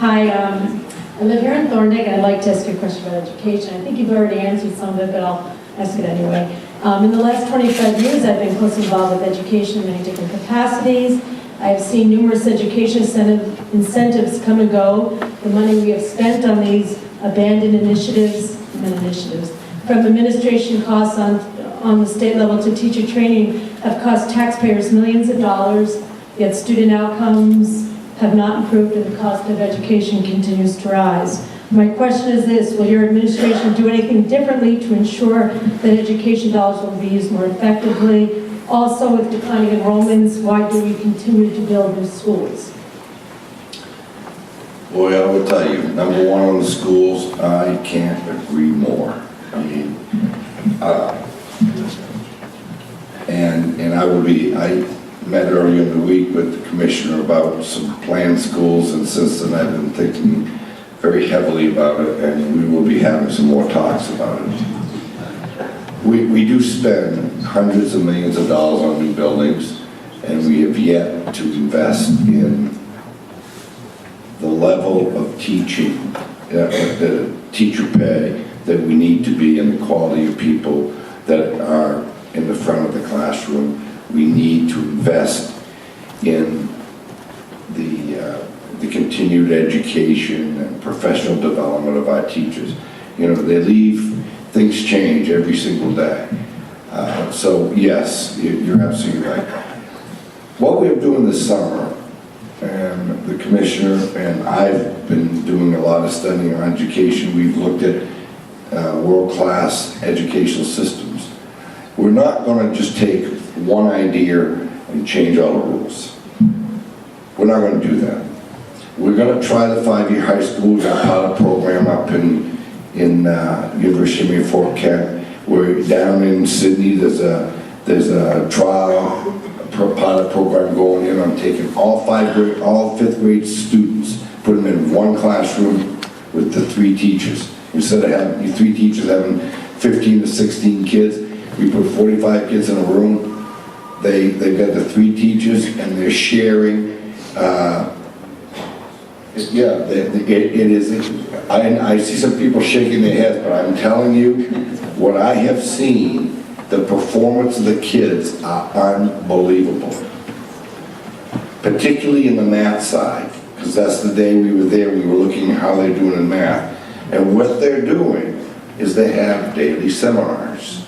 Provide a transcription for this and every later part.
Hi, I live here in Thorndike, and I'd like to ask you a question about education. I think you've already answered some of it, but I'll ask it anyway. In the last 25 years, I've been closely involved with education in many different capacities. I've seen numerous education incentives come and go. The money we have spent on these abandoned initiatives, from administration costs on the state level to teacher training, have cost taxpayers millions of dollars, yet student outcomes have not improved and the cost of education continues to rise. My question is this: will your administration do anything differently to ensure that education dollars will be used more effectively? Also, with declining enrollments, why do we continue to build new schools? Boy, I will tell you, number one on the schools, I can't agree more. I mean, I met earlier in the week with the commissioner about some planned schools, and since then I've been thinking very heavily about it, and we will be having some more talks about it. We do spend hundreds of millions of dollars on new buildings, and we have yet to invest in the level of teaching, the teacher pay that we need to be, and the quality of people that are in the front of the classroom. We need to invest in the continued education and professional development of our teachers. You know, they leave, things change every single day. So yes, you're absolutely right. What we're doing this summer, and the commissioner and I've been doing a lot of studying on education, we've looked at world-class educational systems. We're not going to just take one idea and change all the rules. We're not going to do that. We're going to try the 5-year high school. We've got a pilot program up in University of Fort Kent. We're down in Sydney. There's a trial pilot program going in. I'm taking all 5th grade students, put them in one classroom with the 3 teachers. Instead of having 3 teachers having 15 to 16 kids, we put 45 kids in a room. They've got the 3 teachers, and they're sharing. It is. I see some people shaking their heads, but I'm telling you, what I have seen, the performance of the kids are unbelievable. Particularly in the math side, because that's the day we were there. We were looking at how they're doing in math, and what they're doing is they have daily seminars.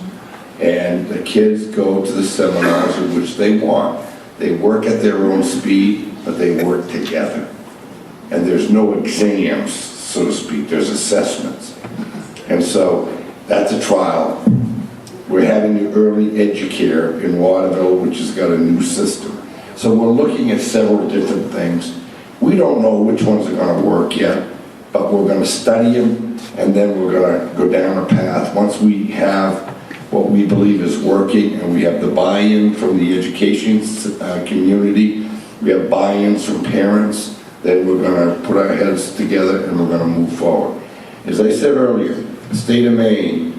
And the kids go to the seminars in which they want. They work at their own speed, but they work together. And there's no exams, so to speak. There's assessments. And so that's a trial. We're having the early educare in Waterville, which has got a new system. So we're looking at several different things. We don't know which ones are going to work yet, but we're going to study them, and then we're going to go down a path. Once we have what we believe is working, and we have the buy-in from the education community, we have buy-ins from parents, then we're going to put our heads together and we're going to move forward. As I said earlier, the state of Maine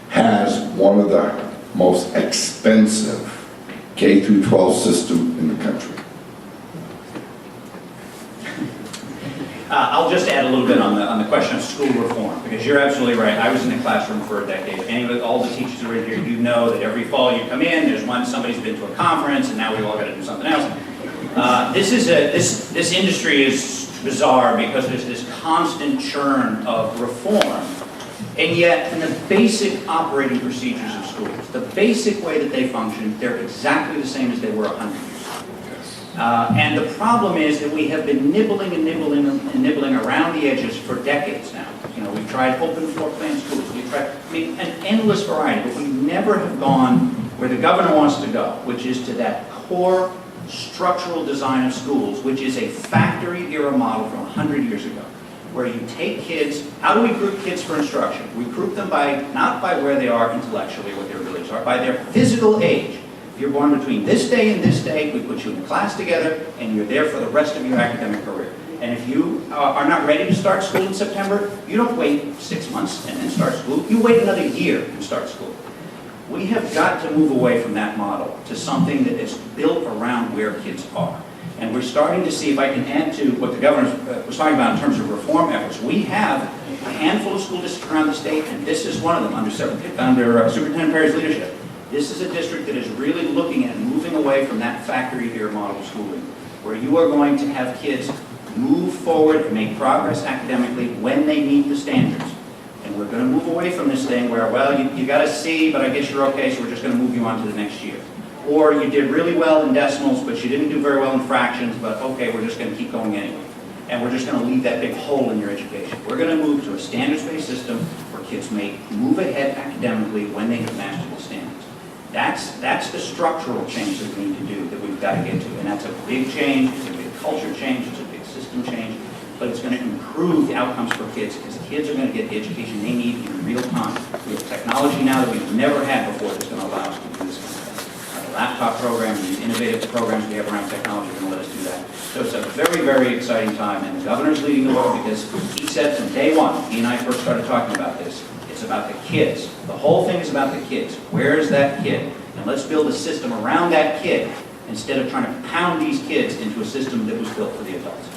has one of the most expensive K-12 system in the country. I'll just add a little bit on the question of school reform, because you're absolutely right. I was in the classroom for a decade. And all the teachers who are in here, you know that every fall you come in, there's somebody's been to a conference, and now we've all got to do something else. This industry is bizarre because there's this constant churn of reform, and yet in the basic operating procedures of schools, the basic way that they function, they're exactly the same as they were 100 years ago. And the problem is that we have been nibbling around the edges for decades now. You know, we've tried open floor plan schools, we've tried, an endless variety, but we never have gone where the governor wants to go, which is to that core structural design of schools, which is a factory-era model from 100 years ago, where you take kids. How do we group kids for instruction? We group them not by where they are intellectually, what their abilities are, by their physical age. If you're born between this day and this day, we put you in a class together, and you're there for the rest of your academic career. And if you are not ready to start school in September, you don't wait 6 months and then start school. You wait another year and start school. We have got to move away from that model to something that is built around where kids are. And we're starting to see, if I can add to what the governor was talking about in terms of reform efforts, we have a handful of school districts around the state, and this is one of them under Superintendent Perry's leadership. This is a district that is really looking at moving away from that factory here model of schooling, where you are going to have kids move forward and make progress academically when they meet the standards. And we're going to move away from this thing where, well, you got a C, but I guess you're okay, so we're just going to move you on to the next year. Or you did really well in decimals, but you didn't do very well in fractions, but okay, we're just going to keep going anyway. And we're just going to leave that big hole in your education. We're going to move to a standards-based system where kids may move ahead academically when they have mastered the standards. That's the structural change that we need to do, that we've got to get to. And that's a big change, it's a big culture change, it's a big system change, but it's going to improve the outcomes for kids because kids are going to get the education they need in real time. We have technology now that we've never had before that's going to allow us to do this kind of thing. The laptop program, the innovative programs we have around technology are going to let us do that. So it's a very, very exciting time, and the governor's leading the way because he said from day one, he and I first started talking about this, it's about the kids. The whole thing is about the kids. Where is that kid? And let's build a system around that kid instead of trying to pound these kids into a system that was built for the adults.